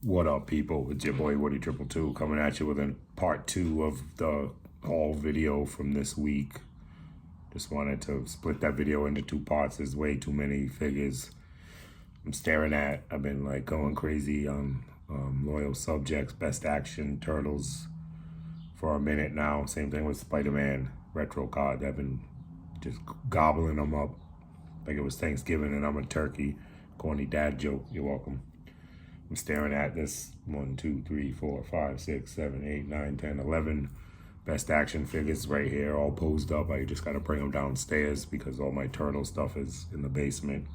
What up, people? It's your boy Woody222 coming at you with a part 2 of the haul video from this week. Just wanted to split that video into 2 parts. There's way too many figures I'm staring at. I've been like going crazy on Loyal Subjects, Best Action, Turtles for a minute now. Same thing with Spider-Man retro cards. I've been just gobbling them up like it was Thanksgiving and I'm a turkey. Corny dad joke. You're welcome. I'm staring at this 1, 2, 3, 4, 5, 6, 7, 8, 9, 10, 11 Best Action figures right here, all posed up. I just got to bring them downstairs because all my turtle stuff is in the basement.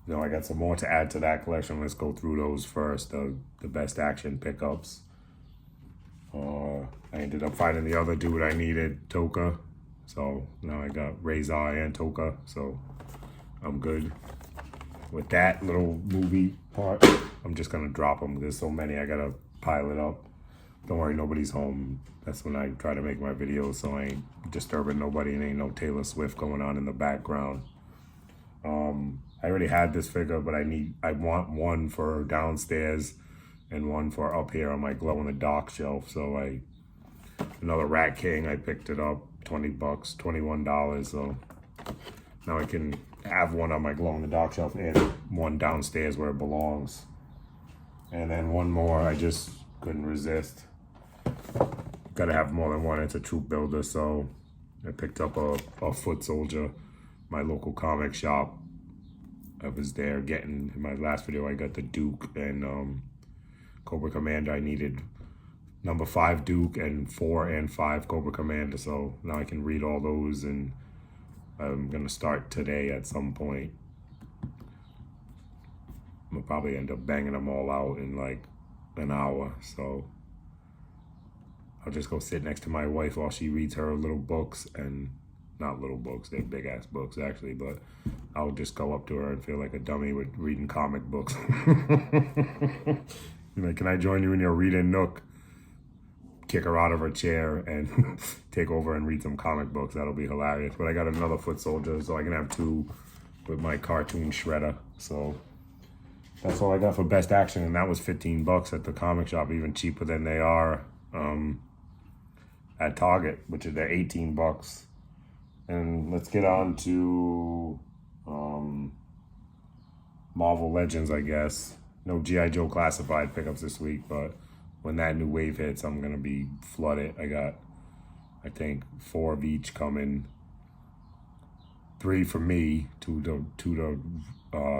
You know, I got some more to add to that collection. Let's go through those first. The Best Action pickups. I ended up finding the other dude I needed, Toka. So now I got Razor and Toka, so I'm good. With that little movie part, I'm just gonna drop them. There's so many, I gotta pile it up. Don't worry, nobody's home. That's when I try to make my videos, so I ain't disturbing nobody and ain't no Taylor Swift going on in the background. I already had this figure, but I want one for downstairs and one for up here on my glow in the dark shelf. So another Rat King, I picked it up, 20 bucks, $21. So now I can have one on my glow in the dark shelf and one downstairs where it belongs. And then one more, I just couldn't resist. Gotta have more than one. It's a troop builder, so I picked up a foot soldier, my local comic shop. I was there getting, in my last video, I got the Duke and Cobra Commander. I needed number 5 Duke and 4 and 5 Cobra Commander, so now I can read all those, and I'm gonna start today at some point. I'll probably end up banging them all out in like an hour, so I'll just go sit next to my wife while she reads her little books, and not little books, they're big ass books actually, but I'll just go up to her and feel like a dummy with reading comic books. You know, can I join you in your reading nook? Kick her out of her chair and take over and read some comic books. That'll be hilarious. But I got another foot soldier, so I can have 2 with my cartoon shredder. So that's all I got for Best Action, and that was 15 bucks at the comic shop, even cheaper than they are at Target, which is they're 18 bucks. And let's get on to Marvel Legends, I guess. No G.I. Joe Classified pickups this week, but when that new wave hits, I'm gonna be flooded. I got, I think, 4 of each coming. 3 for me, 2 to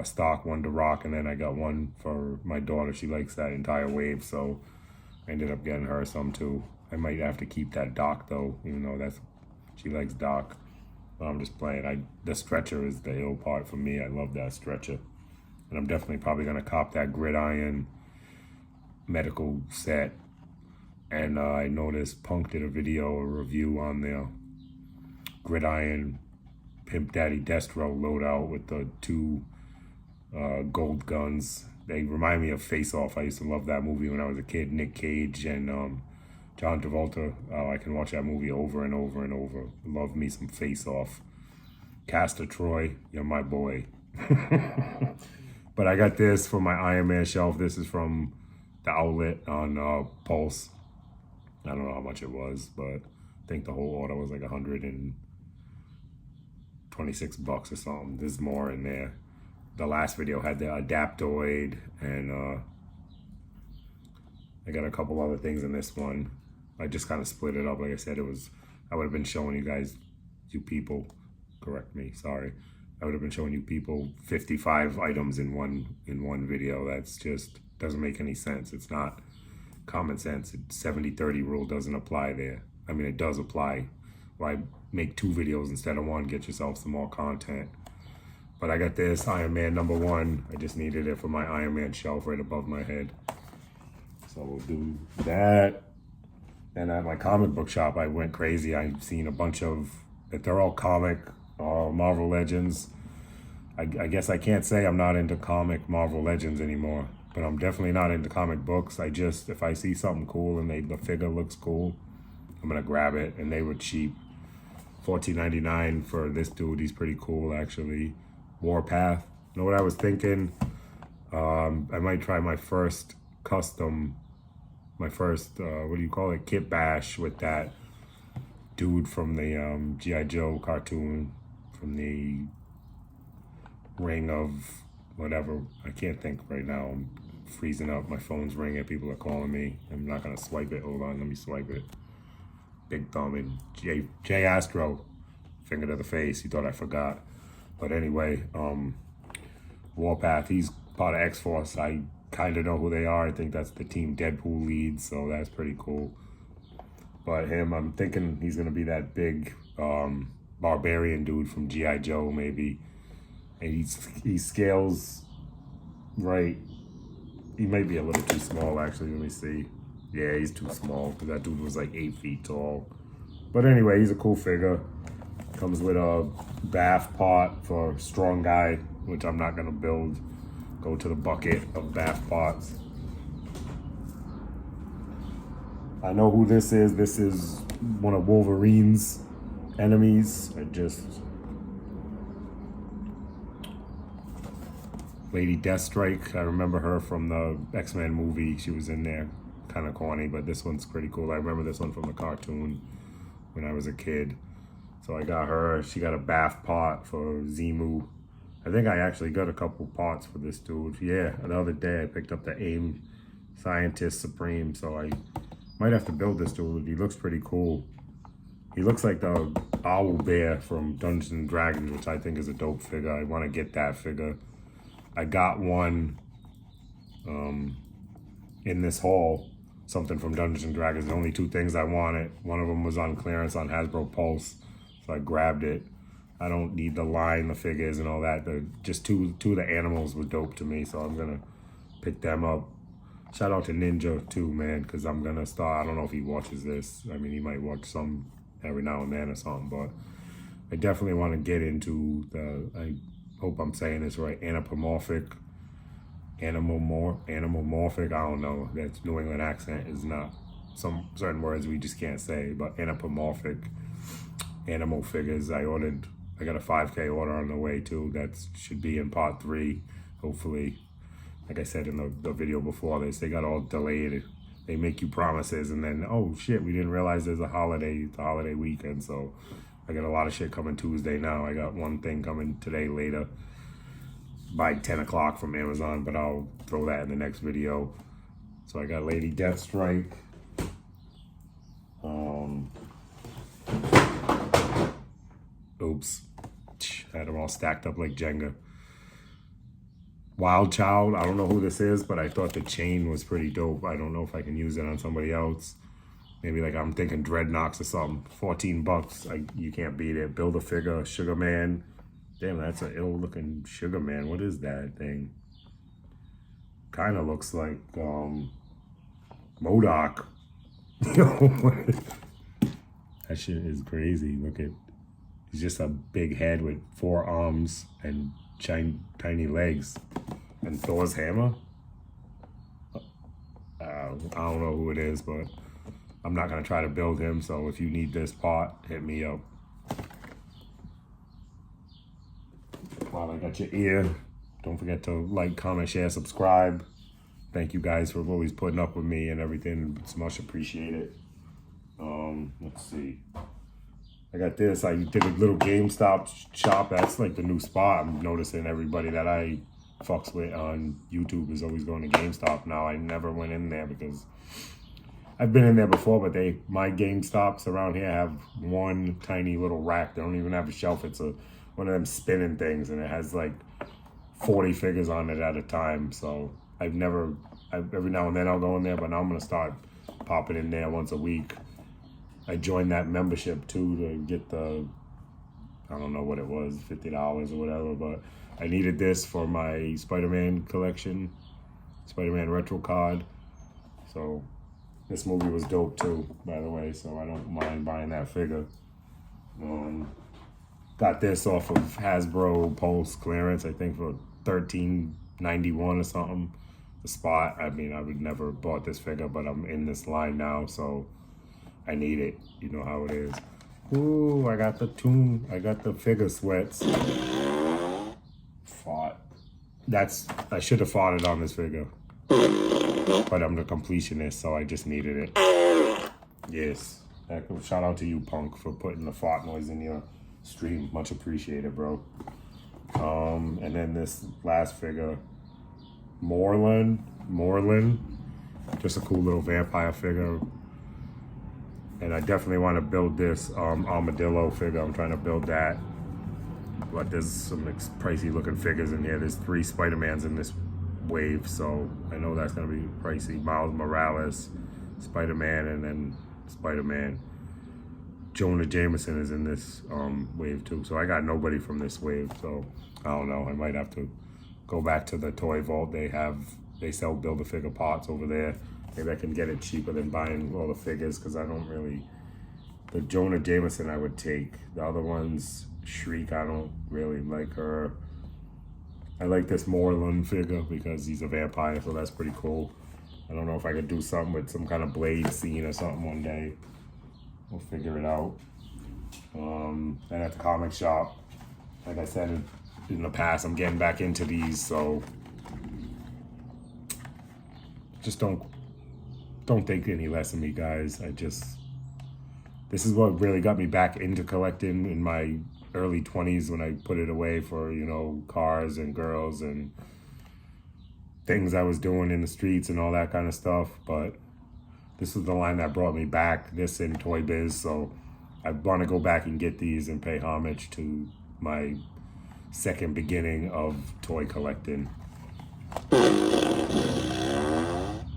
stock, 1 to rock, and then I got 1 for my daughter. She likes that entire wave, so I ended up getting her some too. I might have to keep that Doc though, even though she likes Doc. But I'm just playing. The stretcher is the ill part for me. I love that stretcher, and I'm definitely probably gonna cop that Gridiron medical set. And I noticed Punk did a review on the Gridiron Pimp Daddy Destro loadout with the 2 gold guns. They remind me of Face Off. I used to love that movie when I was a kid. Nick Cage and John Travolta. I can watch that movie over and over and over. Love me some Face Off. Castor Troy, you're my boy. But I got this for my Iron Man shelf. This is from the outlet on Pulse. I don't know how much it was, but I think the whole order was like 126 bucks or something. There's more in there. The last video had the Adaptoid, and I got a couple other things in this one. I just kind of split it up. Like I said, I would have been showing you guys, you people, correct me, sorry. I would have been showing you people 55 items in one video. That's just doesn't make any sense. It's not common sense. 70-30 rule doesn't apply there. I mean, it does apply. Why make 2 videos instead of 1? Get yourself some more content. But I got this Iron Man #1. I just needed it for my Iron Man shelf right above my head. So we'll do that. And at my comic book shop, I went crazy. I've seen a bunch of, if they're all comic, Marvel Legends. I guess I can't say I'm not into comic Marvel Legends anymore, but I'm definitely not into comic books. If I see something cool and the figure looks cool, I'm gonna grab it. And they were cheap. $14.99 for this dude. He's pretty cool, actually. Warpath. You know what I was thinking? I might try my first custom, what do you call it, kit bash with that dude from the G.I. Joe cartoon, from the Ring of whatever. I can't think right now. I'm freezing up. My phone's ringing. People are calling me. I'm not going to swipe it. Hold on. Let me swipe it. Big thumb and J Astro. Finger to the face. He thought I forgot. But anyway, Warpath, he's part of X-Force. I kind of know who they are. I think that's the Team Deadpool lead, so that's pretty cool. But him, I'm thinking he's going to be that big barbarian dude from G.I. Joe, maybe. And he scales right. He might be a little too small, actually. Let me see. Yeah, he's too small, because that dude was like 8 feet tall. But anyway, he's a cool figure. Comes with a bath pot for strong guy, which I'm not gonna build. Go to the bucket of bath pots. I know who this is. This is one of Wolverine's enemies. Lady Deathstrike. I remember her from the X-Men movie. She was in there. Kind of corny, but this one's pretty cool. I remember this one from the cartoon when I was a kid. So I got her. She got a bath pot for Zemu. I think I actually got a couple pots for this dude. Yeah, the other day I picked up the AIM Scientist Supreme, so I might have to build this dude. He looks pretty cool. He looks like the Owl Bear from Dungeons and Dragons, which I think is a dope figure. I want to get that figure. I got one in this haul, something from Dungeons and Dragons. The only 2 things I wanted. One of them was on clearance on Hasbro Pulse, so I grabbed it. I don't need the line, the figures, and all that. Just two of the animals were dope to me, so I'm gonna pick them up. Shout out to Ninja too, man, because I'm gonna start. I don't know if he watches this. I mean, he might watch some every now and then or something, but I definitely want to get into I hope I'm saying this right. Anthropomorphic. I don't know. That's New England accent is not some certain words we just can't say, but anthropomorphic animal figures. I got a 5K order on the way too. That should be in part 3, hopefully. Like I said in the video before this, they got all delayed. They make you promises and then, oh shit, we didn't realize there's a holiday, the holiday weekend. So I got a lot of shit coming Tuesday now. I got one thing coming today later by 10 o'clock from Amazon, but I'll throw that in the next video. So I got Lady Deathstrike. Oops. I had them all stacked up like Jenga. Wild Child, I don't know who this is, but I thought the chain was pretty dope. I don't know if I can use it on somebody else. Maybe like I'm thinking Dreadnoks or something. 14 bucks, you can't beat it. Build a figure, Sugar Man. Damn, that's an ill looking Sugar Man. What is that thing? Kind of looks like MODOK. That shit is crazy. Look at, he's just a big head with 4 arms and tiny legs. And Thor's hammer? I don't know who it is, but I'm not going to try to build him. So if you need this pot, hit me up. While I got your ear, don't forget to like, comment, share, subscribe. Thank you guys for always putting up with me and everything. It's much appreciated. Let's see. I got this. I did a little GameStop shop. That's like the new spot. I'm noticing everybody that I fucks with on YouTube is always going to GameStop now. I never went in there because I've been in there before, but my GameStops around here have one tiny little rack. They don't even have a shelf. It's one of them spinning things, and it has like 40 figures on it at a time. So every now and then I'll go in there, but now I'm gonna start popping in there once a week. I joined that membership too to get I don't know what it was, $50 or whatever, but I needed this for my Spider-Man collection, Spider-Man retro card. So this movie was dope too, by the way, so I don't mind buying that figure. Got this off of Hasbro Pulse clearance, I think for $13.91 or something. The spot, I mean, I would never have bought this figure, but I'm in this line now, so I need it. You know how it is. Ooh, I got the figure sweats. Fought. I should have fought it on this figure. But I'm the completionist, so I just needed it. Yes. Shout out to you, Punk, for putting the fart noise in your stream. Much appreciated, bro. And then this last figure, Moreland. Just a cool little vampire figure. And I definitely want to build this armadillo figure. I'm trying to build that. But there's some pricey looking figures in here. There's 3 Spider-Mans in this wave, so I know that's going to be pricey. Miles Morales, Spider-Man, and then Spider-Man. Jonah Jameson is in this wave too. So I got nobody from this wave, so I don't know. I might have to go back to the toy vault. They sell Build-A-Figure parts over there. Maybe I can get it cheaper than buying all the figures, because I don't really... The Jonah Jameson I would take. The other ones, Shriek, I don't really like her. I like this Moreland figure because he's a vampire, so that's pretty cool. I don't know if I could do something with some kind of blade scene or something one day. We'll figure it out. And at the comic shop, like I said in the past, I'm getting back into these, so just don't think any less of me, guys. This is what really got me back into collecting in my early 20s when I put it away for, you know, cars and girls and things I was doing in the streets and all that kind of stuff. But this was the line that brought me back, this in Toy Biz. So I want to go back and get these and pay homage to my second beginning of toy collecting.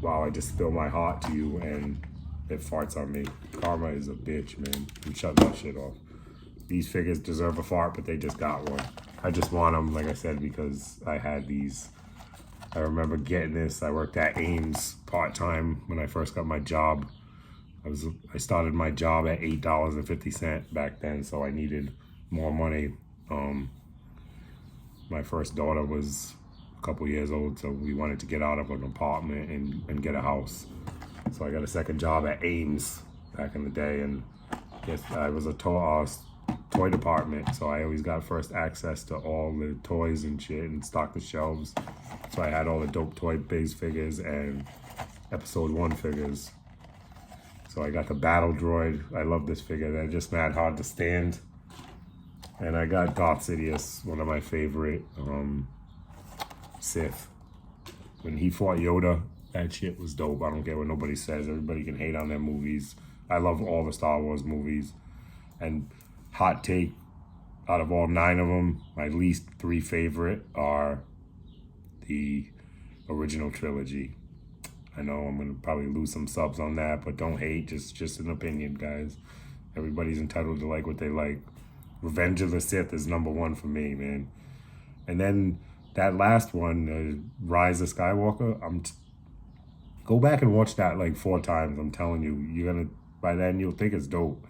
Wow, I just spilled my heart to you and it farts on me. Karma is a bitch, man. I'm shutting that shit off. These figures deserve a fart, but they just got one. I just want them, like I said, because I had these. I remember getting this. I worked at Ames part-time when I first got my job. I started my job at $8.50 back then, so I needed more money. My first daughter was a couple years old, so we wanted to get out of an apartment and get a house. So I got a second job at Ames back in the day, and yes, I was a toy department, so I always got first access to all the toys and shit and stocked the shelves. So I had all the dope Toy Biz figures and episode 1 figures. So I got the Battle Droid. I love this figure. They're just mad hard to stand. And I got Darth Sidious, one of my favorite Sith. When he fought Yoda, that shit was dope. I don't care what nobody says. Everybody can hate on their movies. I love all the Star Wars movies. And hot take, out of all 9 of them, my least 3 favorite are the original trilogy. I know I'm gonna probably lose some subs on that, but don't hate, just an opinion, guys. Everybody's entitled to like what they like. Revenge of the Sith is #1 for me, man. And then that last one, Rise of Skywalker, go back and watch that like 4 times. I'm telling you, by then you'll think it's dope.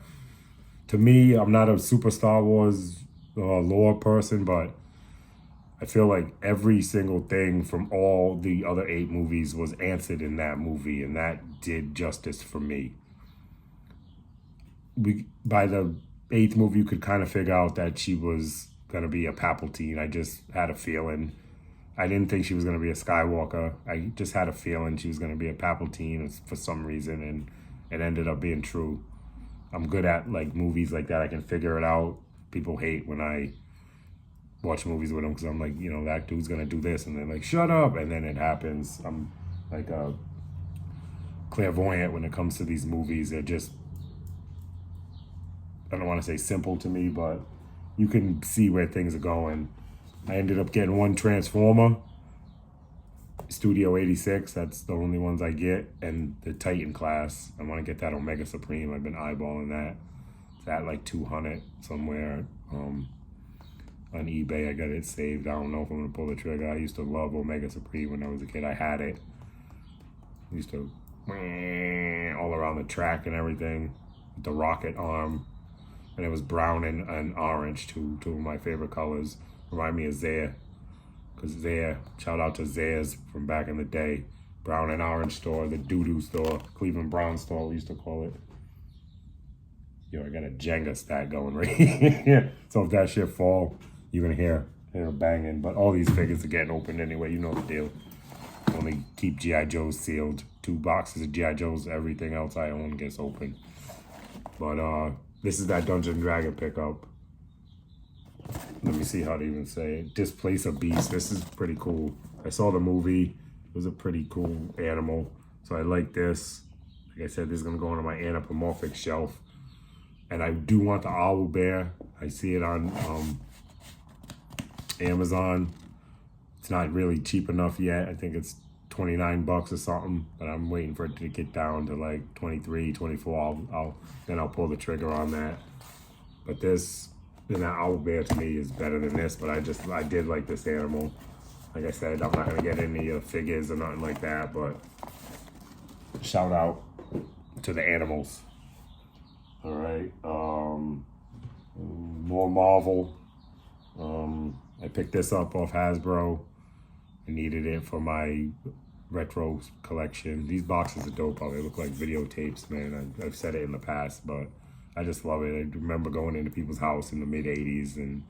To me, I'm not a super Star Wars lore person, but I feel like every single thing from all the other 8 movies was answered in that movie, and that did justice for me. By the 8th movie, you could kind of figure out that she was going to be a Palpatine. I just had a feeling. I didn't think she was going to be a Skywalker. I just had a feeling she was going to be a Palpatine for some reason, and it ended up being true. I'm good at like movies like that. I can figure it out. People hate when I watch movies with them because I'm like, you know, that dude's going to do this, and they're like, shut up, and then it happens. I'm like a clairvoyant when it comes to these movies. They're just, I don't want to say simple to me, but you can see where things are going. I ended up getting one Transformer, Studio 86. That's the only ones I get. And the Titan class. I want to get that Omega Supreme. I've been eyeballing that. It's at like 200 somewhere on eBay. I got it saved. I don't know if I'm going to pull the trigger. I used to love Omega Supreme when I was a kid. I had it. I used to all around the track and everything. With the rocket arm. And it was brown and orange, two of my favorite colors. Remind me of Zaya. Because Zaya, shout out to Zaya's from back in the day. Brown and orange store, the doo-doo store, Cleveland Brown store, we used to call it. Yo, I got a Jenga stack going right here. So if that shit fall, you're going to hear They're banging, but all these figures are getting opened anyway. You know the deal. Only keep G.I. Joes sealed. 2 boxes of G.I. Joes. Everything else I own gets open. But this is that Dungeon Dragon pickup. Let me see how to even say it. Displace a Beast. This is pretty cool. I saw the movie. It was a pretty cool animal. So I like this. Like I said, this is going to go onto my anthropomorphic shelf. And I do want the owl bear. I see it on Amazon. It's not really cheap enough yet. I think it's 29 bucks or something, but I'm waiting for it to get down to like 23, 24. Then I'll pull the trigger on that. But this, that owl bear to me is better than this, but I did like this animal. Like I said, I'm not gonna get any figures or nothing like that, but shout out to the animals. All right, more Marvel. I picked this up off Hasbro. I needed it for my retro collection. These boxes are dope. They look like videotapes, man. I've said it in the past, but I just love it. I remember going into people's house in the mid 80s and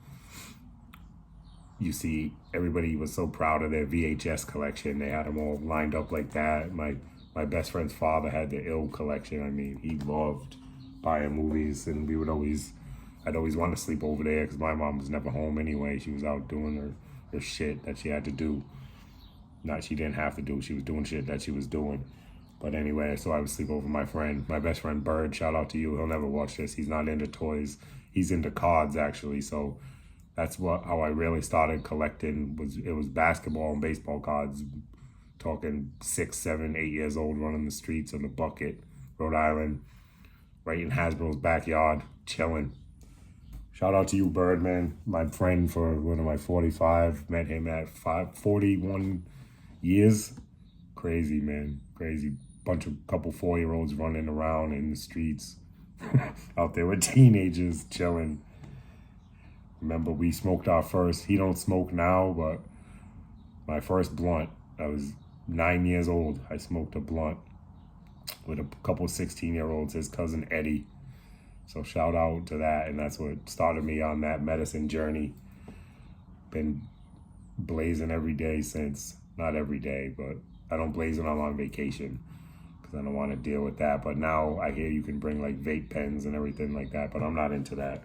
you see everybody was so proud of their VHS collection. They had them all lined up like that. My best friend's father had the ill collection. I mean, he loved buying movies, and I'd always want to sleep over there because my mom was never home anyway. She was out doing her shit that she had to do. Not she didn't have to do. She was doing shit that she was doing. But anyway, so I would sleep over my best friend Bird. Shout out to you. He'll never watch this. He's not into toys. He's into cards actually. So that's how I really started collecting. It was basketball and baseball cards. Talking 6, 7, 8 years old, running the streets on the Bucket, Rhode Island, right in Hasbro's backyard, chilling. Shout out to you, Birdman, my friend for one of my 45. Met him at 41 years. Crazy, man. Crazy. Couple 4-year-olds running around in the streets. Out there with teenagers chilling. Remember, we smoked our first, he don't smoke now, but my first blunt, I was 9 years old. I smoked a blunt with a couple 16-year-olds, his cousin Eddie. So shout out to that, and that's what started me on that medicine journey. Been blazing every day since. Not every day, but I don't blaze when I'm on vacation because I don't want to deal with that. But now I hear you can bring like vape pens and everything like that, but I'm not into that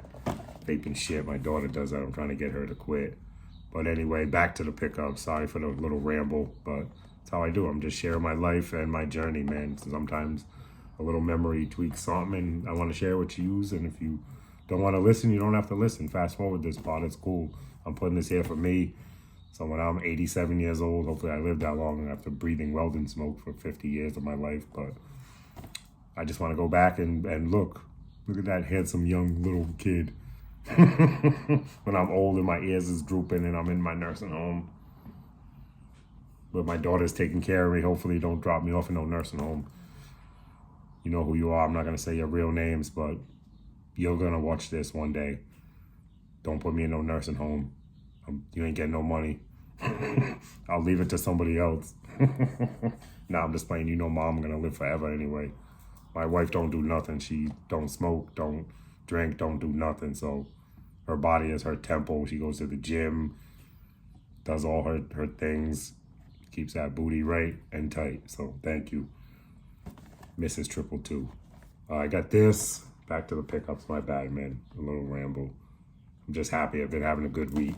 vaping shit. My daughter does that. I'm trying to get her to quit. But anyway, back to the pickup. Sorry for the little ramble, but that's how I do. I'm just sharing my life and my journey, man. Sometimes a little memory tweaks something, and I want to share what you use. And if you don't want to listen, you don't have to listen. Fast forward this part. It's cool. I'm putting this here for me. So when I'm 87 years old, hopefully I live that long after breathing welding smoke for 50 years of my life. But I just want to go back and look at that handsome young little kid. When I'm old and my ears is drooping and I'm in my nursing home. But my daughter's taking care of me. Hopefully don't drop me off in no nursing home. You know who you are. I'm not going to say your real names, but you're going to watch this one day. Don't put me in no nursing home. You ain't getting no money. I'll leave it to somebody else. Nah, I'm just playing. You know Mom going to live forever anyway. My wife don't do nothing. She don't smoke, don't drink, don't do nothing. So her body is her temple. She goes to the gym, does all her things, keeps that booty right and tight. So thank you, Mrs. 222. I got this. Back to the pickups. My bad, man. A little ramble. I'm just happy. I've been having a good week.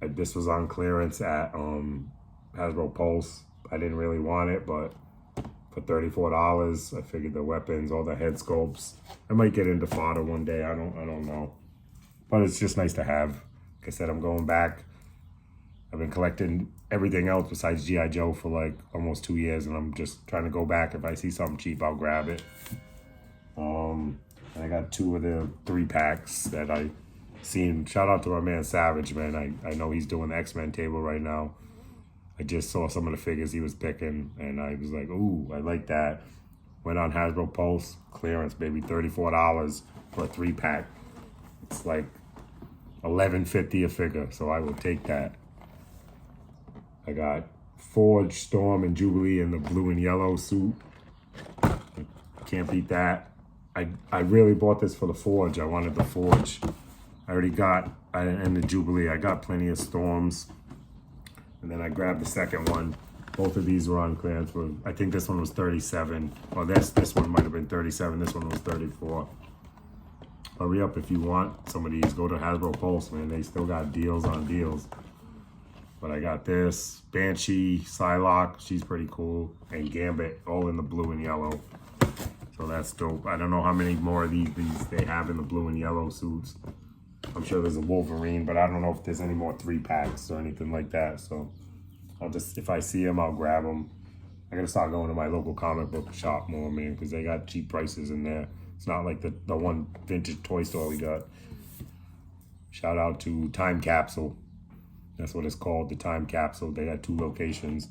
This was on clearance at Hasbro Pulse. I didn't really want it, but for $34, I figured the weapons, all the head sculpts. I might get into fodder one day. I don't know. But it's just nice to have. Like I said, I'm going back. I've been collecting everything else besides G.I. Joe for like almost 2 years, and I'm just trying to go back. If I see something cheap, I'll grab it. I got 2 of the 3-packs that I seen. Shout out to our man Savage, man. I know he's doing the X-Men table right now. I just saw some of the figures he was picking, and I was like, ooh, I like that. Went on Hasbro Pulse, clearance, baby, $34 for a 3-pack. It's like $11.50 a figure, so I will take that. I got Forge, Storm, and Jubilee in the blue and yellow suit. Can't beat that. I really bought this for the Forge. I wanted the Forge. I already got and the Jubilee. I got plenty of Storms. And then I grabbed the second one. Both of these were on clearance for, I think this one was 37. Well, this one might have been 37. This one was 34. Hurry up if you want some of these. Go to Hasbro Pulse, man. They still got deals on deals. But I got this. Banshee, Psylocke, she's pretty cool. And Gambit, all in the blue and yellow. So that's dope. I don't know how many more of these they have in the blue and yellow suits. I'm sure there's a Wolverine, but I don't know if there's any more 3-packs or anything like that. So I'll just, if I see them, I'll grab them. I gotta start going to my local comic book shop more, man, because they got cheap prices in there. It's not like the one vintage toy store we got. Shout out to Time Capsule. That's what it's called, the Time Capsule. They got 2 locations.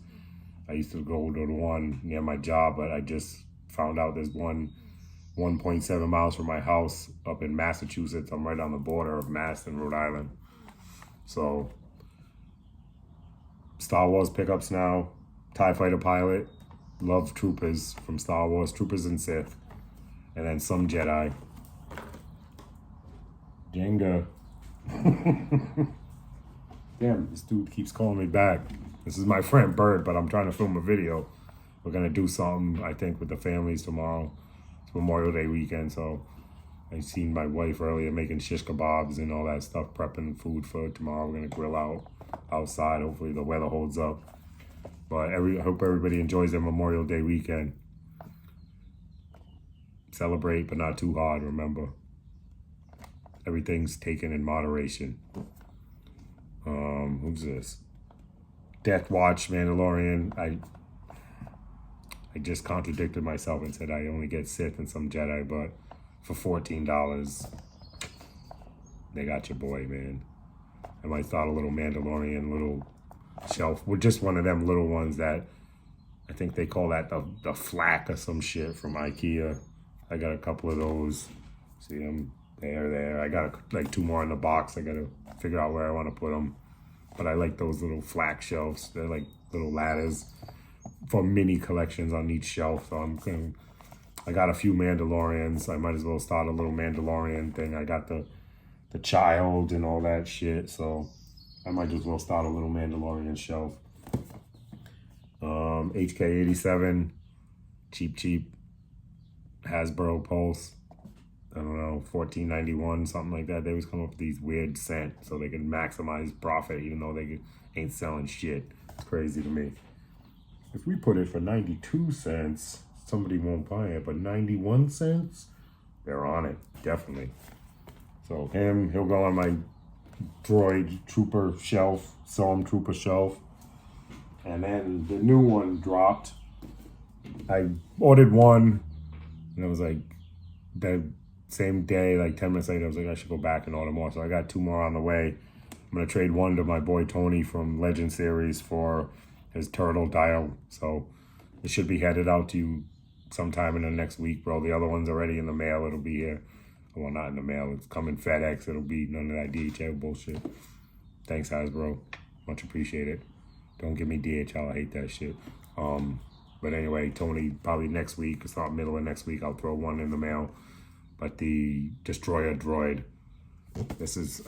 I used to go to the one near my job, but I just found out there's one 1.7 miles from my house up in Massachusetts. I'm right on the border of Mass and Rhode Island. So, Star Wars pickups now. TIE Fighter pilot. Love Troopers from Star Wars. Troopers and Sith. And then some Jedi. Jenga. Damn, this dude keeps calling me back. This is my friend Bird, but I'm trying to film a video. We're gonna do something, I think, with the families tomorrow. It's Memorial Day weekend, so I seen my wife earlier making shish kebabs and all that stuff, prepping food for tomorrow. We're gonna grill out outside. Hopefully the weather holds up. But I hope everybody enjoys their Memorial Day weekend. Celebrate, but not too hard, remember. Everything's taken in moderation. Who's this? Death Watch Mandalorian. I just contradicted myself and said I only get Sith and some Jedi, but for $14, they got your boy, man. I might start a little Mandalorian little shelf with just one of them little ones that I think they call that the flak or some shit from IKEA. I got a couple of those. See them there. I got like 2 more in the box. I gotta figure out where I want to put them. But I like those little flak shelves. They're like little ladders for mini collections on each shelf. So I got a few Mandalorians. I might as well start a little Mandalorian thing. I got the child and all that shit. So I might as well start a little Mandalorian shelf. HK87, cheap. Hasbro Pulse. I don't know, $14.91, something like that. They always come up with these weird cents so they can maximize profit even though they ain't selling shit. It's crazy to me. If we put it for 92 cents, somebody won't buy it, but 91 cents, they're on it, definitely. So he'll go on my droid trooper shelf, Stormtrooper shelf. And then the new one dropped. I ordered one, and it was like the same day, like 10 minutes later, I was like, I should go back and order more. So I got 2 more on the way. I'm going to trade one to my boy Tony from Legends series for his turtle dial. So it should be headed out to you sometime in the next week, bro. The other one's already in the mail. It'll be here. Well, not in the mail. It's coming FedEx. It'll be none of that DHL bullshit. Thanks, Hasbro. Much appreciated. Don't give me DHL. I hate that shit. But anyway, Tony, probably next week, it's not middle of next week, I'll throw one in the mail. But the Destroyer droid,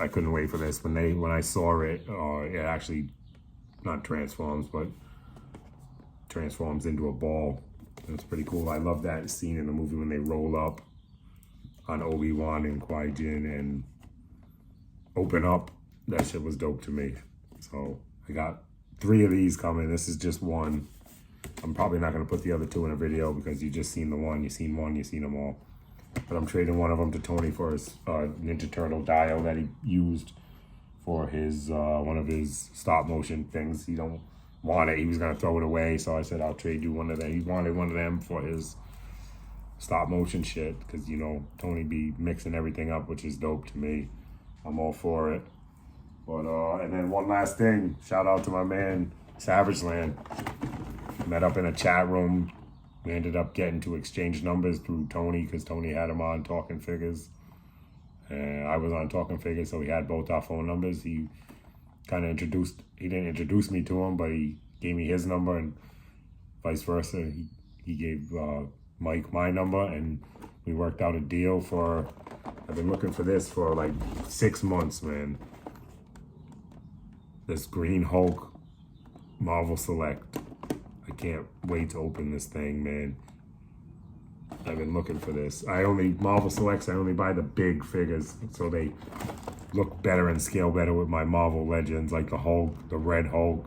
I couldn't wait for this. When I saw it, it actually not transforms, but transforms into a ball. It's pretty cool. I love that scene in the movie when they roll up on Obi-Wan and Qui-Gon and open up. That shit was dope to me. So I got 3 of these coming. This is just one. I'm probably not going to put the other 2 in a video because you just seen the one. You seen one, you seen them all. But I'm trading one of them to Tony for his Ninja Turtle dial that he used for his one of his stop motion things. He don't want it. He was going to throw it away. So I said, I'll trade you one of them. He wanted one of them for his stop motion shit because, you know, Tony be mixing everything up, which is dope to me. I'm all for it. But and then one last thing. Shout out to my man, Savage Land. Met up in a chat room. We ended up getting to exchange numbers through Tony because Tony had him on Talking Figures. And I was on Talking Figures, so we had both our phone numbers. He kind of he didn't introduce me to him, but he gave me his number and vice versa. He gave Mike my number and we worked out a deal for, I've been looking for this for like 6 months, man. this Green Hulk Marvel Select. I can't wait to open this thing, man. I've been looking for this. Marvel Selects, I only buy the big figures so they look better and scale better with my Marvel Legends, like the Hulk, the Red Hulk.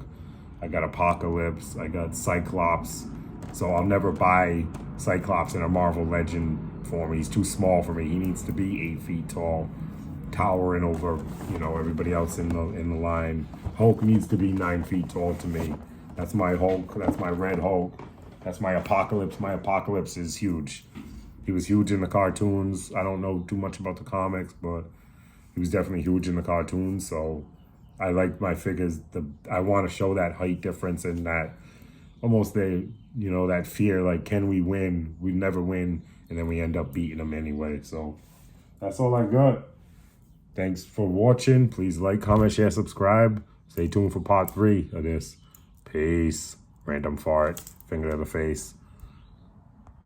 I got Apocalypse, I got Cyclops. So I'll never buy Cyclops in a Marvel Legend form. He's too small for me. He needs to be 8 feet tall, towering over, you know, everybody else in the line. Hulk needs to be 9 feet tall to me. That's my Hulk, that's my Red Hulk. That's my Apocalypse. My Apocalypse is huge. He was huge in the cartoons. I don't know too much about the comics, but he was definitely huge in the cartoons. So I like my figures. I want to show that height difference and that almost that fear, like, can we win? We never win, and then we end up beating them anyway. So that's all I got. Thanks for watching. Please like, comment, share, subscribe. Stay tuned for part 3 of this. Peace. Random fart. Finger to the face.